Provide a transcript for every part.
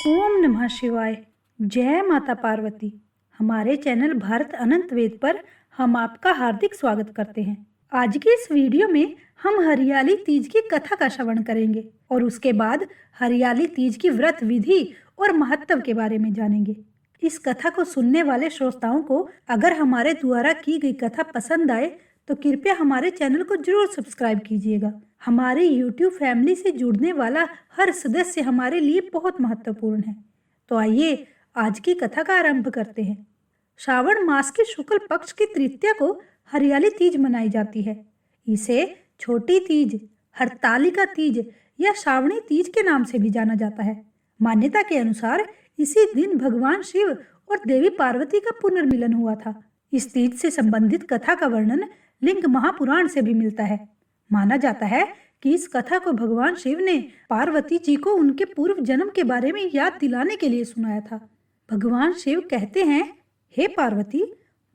ओम नमः शिवाय। जय माता पार्वती। हमारे चैनल भारत अनंत वेद पर हम आपका हार्दिक स्वागत करते हैं। आज के इस वीडियो में हम हरियाली तीज की कथा का श्रवण करेंगे और उसके बाद हरियाली तीज की व्रत विधि और महत्व के बारे में जानेंगे। इस कथा को सुनने वाले श्रोताओं को अगर हमारे द्वारा की गई कथा पसंद आए तो कृपया हमारे चैनल को जरूर सब्सक्राइब कीजिएगा। हमारे YouTube फैमिली से जुड़ने वाला हर सदस्य हमारे लिए बहुत महत्वपूर्ण है। तो आइए आज की कथा का आरंभ करते हैं। श्रावण मास के शुक्ल पक्ष की तृतीया को हरियाली तीज मनाई जाती है। इसे छोटी तीज, हरतालिका तीज या श्रावणी तीज के नाम से भी जाना जाता है। मान्यता के अनुसार इसी दिन भगवान शिव और देवी पार्वती का पुनर्मिलन हुआ था। इस तीज से संबंधित कथा का वर्णन लिंग महापुराण से भी मिलता है। माना जाता है कि इस कथा को भगवान शिव ने पार्वती जी को उनके पूर्व जन्म के बारे में याद दिलाने के लिए सुनाया था। भगवान शिव कहते हैं, हे पार्वती,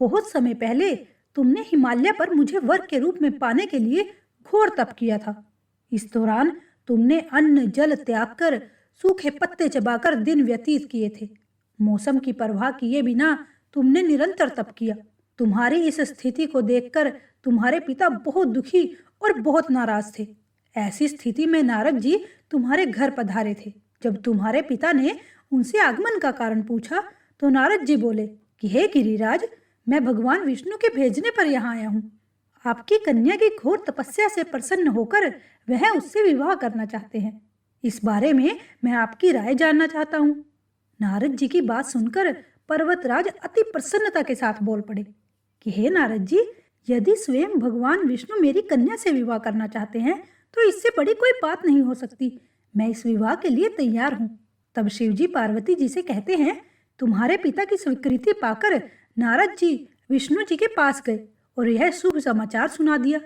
बहुत समय पहले तुमने हिमालय पर मुझे वर के रूप में पाने के लिए घोर तप किया था। इस दौरान तुमने अन्न जल त्याग कर सूखे पत्ते चबाकर दिन व्यतीत किए थे। मौसम की परवाह किए बिना तुमने निरंतर तप किया। तुम्हारी इस स्थिति को देखकर तुम्हारे पिता बहुत दुखी और बहुत नाराज थे। ऐसी स्थिति में नारद जी तुम्हारे घर पधारे थे। जब तुम्हारे पिता ने उनसे आगमन का कारण पूछा तो नारद जी बोले कि हे गिरिराज, मैं भगवान विष्णु के भेजने पर यहाँ आया हूँ। आपकी कन्या की घोर तपस्या से प्रसन्न होकर वह उससे विवाह करना चाहते हैं। इस बारे में मैं आपकी राय जानना चाहता हूँ। नारद जी की बात सुनकर पर्वतराज अति प्रसन्नता के साथ बोल पड़े कि हे नारद जी, यदि स्वयं भगवान विष्णु मेरी कन्या से विवाह करना चाहते हैं तो इससे बड़ी कोई बात नहीं हो सकती। मैं इस विवाह के लिए तैयार हूँ। तब शिव जी पार्वती जी से कहते हैं, तुम्हारे पिता की स्वीकृति पाकर नारद जी विष्णु जी के पास गए और यह शुभ समाचार सुना दिया।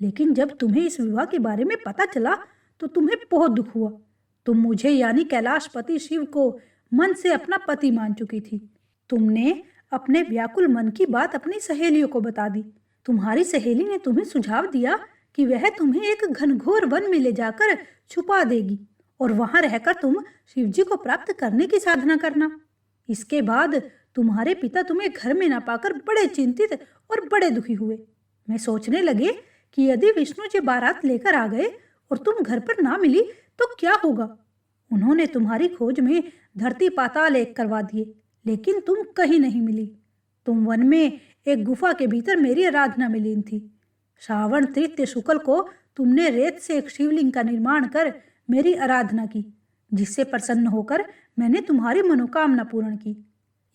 लेकिन जब तुम्हें इस विवाह के बारे में पता चला तो तुम्हें बहुत दुख हुआ। तुम मुझे यानी कैलाशपति शिव को मन से अपना पति मान चुकी थी। तुमने अपने व्याकुल मन की बात अपनी सहेलियों को बता दी। तुम्हारी सहेली ने तुम्हें सुझाव दिया कि वह तुम्हें एक घनघोर वन में ले जाकर छुपा देगी और वहां रहकर तुम शिव जी को प्राप्त करने की साधना करना। इसके बाद तुम्हारे पिता तुम्हें घर में ना पाकर बड़े चिंतित और बड़े दुखी हुए। मैं सोचने लगे कि यदि विष्णु जी बारात लेकर आ गए और तुम घर पर ना मिली तो क्या होगा। उन्होंने तुम्हारी खोज में धरती पाताल एक करवा दिए, लेकिन तुम कहीं नहीं मिली। तुम वन में एक गुफा के भीतर मेरी आराधना में लीन थी। श्रावण तृतीय शुक्ल को तुमने रेत से एक शिवलिंग का निर्माण कर मेरी आराधना की, जिससे प्रसन्न होकर मैंने तुम्हारी मनोकामना पूर्ण की।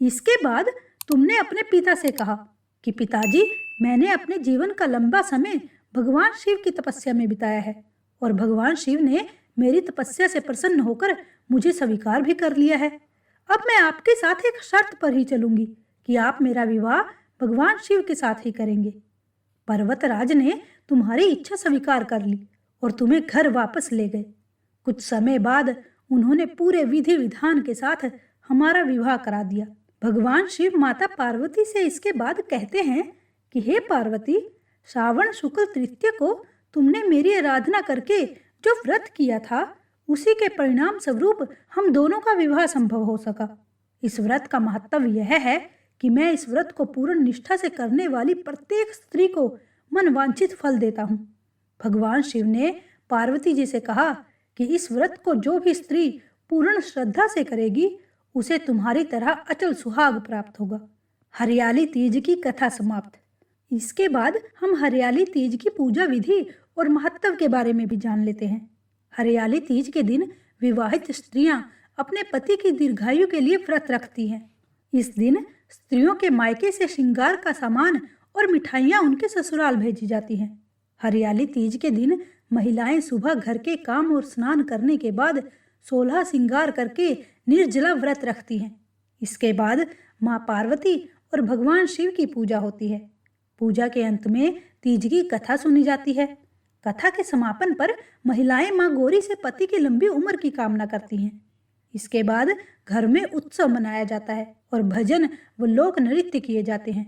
इसके बाद तुमने अपने पिता से कहा कि पिताजी, मैंने अपने जीवन का लंबा समय भगवान शिव की तपस्या में बिताया है और भगवान शिव ने मेरी तपस्या से प्रसन्न होकर मुझे स्वीकार भी कर लिया है। अब मैं आपके साथ एक शर्त पर ही चलूंगी कि आप मेरा विवाह भगवान शिव के साथ ही करेंगे। पर्वतराज ने तुम्हारी इच्छा स्वीकार कर ली और तुम्हें घर वापस ले गए। कुछ समय बाद उन्होंने पूरे विधि विधान के साथ हमारा विवाह करा दिया। भगवान शिव माता पार्वती से इसके बाद कहते हैं कि हे पार्वती, श्रावण शुक्ल तृतीया को तुमने मेरी आराधना करके जो व्रत किया था उसी के परिणाम स्वरूप हम दोनों का विवाह संभव हो सका। इस व्रत का महत्व यह है कि मैं इस व्रत को पूर्ण निष्ठा से करने वाली प्रत्येक स्त्री को मनवांछित फल देता हूँ। भगवान शिव ने पार्वती जी से कहा कि इस व्रत को जो भी स्त्री पूर्ण श्रद्धा से करेगी उसे तुम्हारी तरह अचल सुहाग प्राप्त होगा। हरियाली तीज की कथा समाप्त। इसके बाद हम हरियाली तीज की पूजा विधि और महत्व के बारे में भी जान लेते हैं। हरियाली तीज के दिन विवाहित स्त्रियां अपने पति की दीर्घायु के लिए व्रत रखती हैं। इस दिन स्त्रियों के मायके से श्रृंगार का सामान और मिठाइयाँ उनके ससुराल भेजी जाती हैं। हरियाली तीज के दिन महिलाएं सुबह घर के काम और स्नान करने के बाद 16 श्रृंगार करके निर्जला व्रत रखती हैं। इसके बाद माँ पार्वती और भगवान शिव की पूजा होती है। पूजा के अंत में तीज की कथा सुनी जाती है। कथा के समापन पर महिलाएं माँ गौरी से पति की लंबी उम्र की कामना करती हैं। इसके बाद घर में उत्सव मनाया जाता है और भजन व लोक नृत्य किए जाते हैं।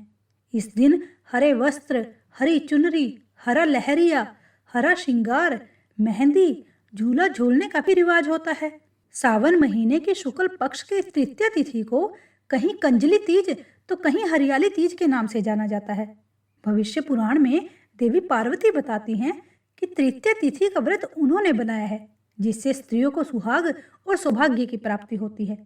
इस दिन हरे वस्त्र, हरी चुनरी, हरा लहरिया, हरा श्रृंगार, मेहंदी, झूला झूलने का भी रिवाज होता है। सावन महीने के शुक्ल पक्ष के तृतीया तिथि को कहीं कंजली तीज तो कहीं हरियाली तीज के नाम से जाना जाता है। भविष्य पुराण में देवी पार्वती बताती हैं कि तृतीया तिथि का व्रत उन्होंने बनाया है जिससे स्त्रियों को सुहाग और सौभाग्य की प्राप्ति होती है।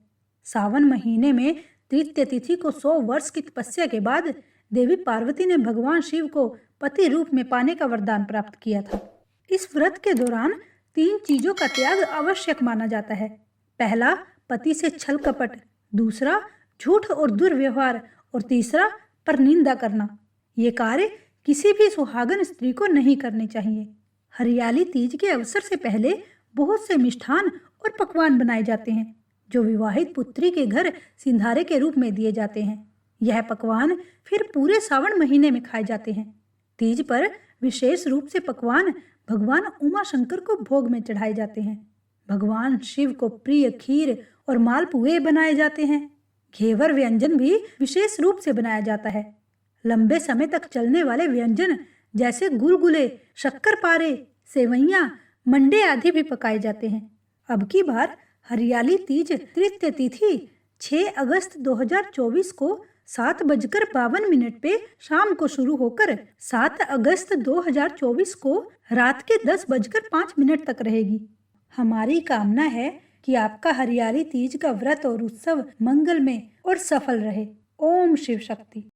सावन महीने में तृतीया तिथि को 100 वर्ष की तपस्या के बाद देवी पार्वती ने भगवान शिव को पति रूप में पाने का वरदान प्राप्त किया था। इस व्रत के दौरान 3 चीजों का त्याग आवश्यक माना जाता है। पहला, पति से छल कपट, दूसरा, झूठ और दुर्व्यवहार, और तीसरा, परनिंदा करना। ये कार्य किसी भी सुहागन स्त्री को नहीं करने चाहिए। हरियाली तीज के अवसर से पहले बहुत से मिष्ठान और पकवान बनाए जाते हैं जो विवाहित पुत्री के घर सिंधारे के रूप में दिए जाते हैं। यह पकवान फिर पूरे सावन महीने में खाए जाते हैं। तीज पर विशेष रूप से पकवान भगवान उमा शंकर को भोग में चढ़ाए जाते हैं। भगवान शिव को प्रिय खीर और मालपुए बनाए जाते हैं। घेवर व्यंजन भी विशेष रूप से बनाया जाता है। लंबे समय तक चलने वाले व्यंजन जैसे गुलगुले, शक्करपारे, सेवैयां, मंडे आदि भी पकाए जाते हैं। अब की बार हरियाली तीज तृतीया तिथि 6 अगस्त 2024 को 7:52 पे शाम को शुरू होकर 7 अगस्त 2024 को रात के 10:05 तक रहेगी। हमारी कामना है कि आपका हरियाली तीज का व्रत और उत्सव मंगलमय और सफल रहे। ओम शिव शक्ति।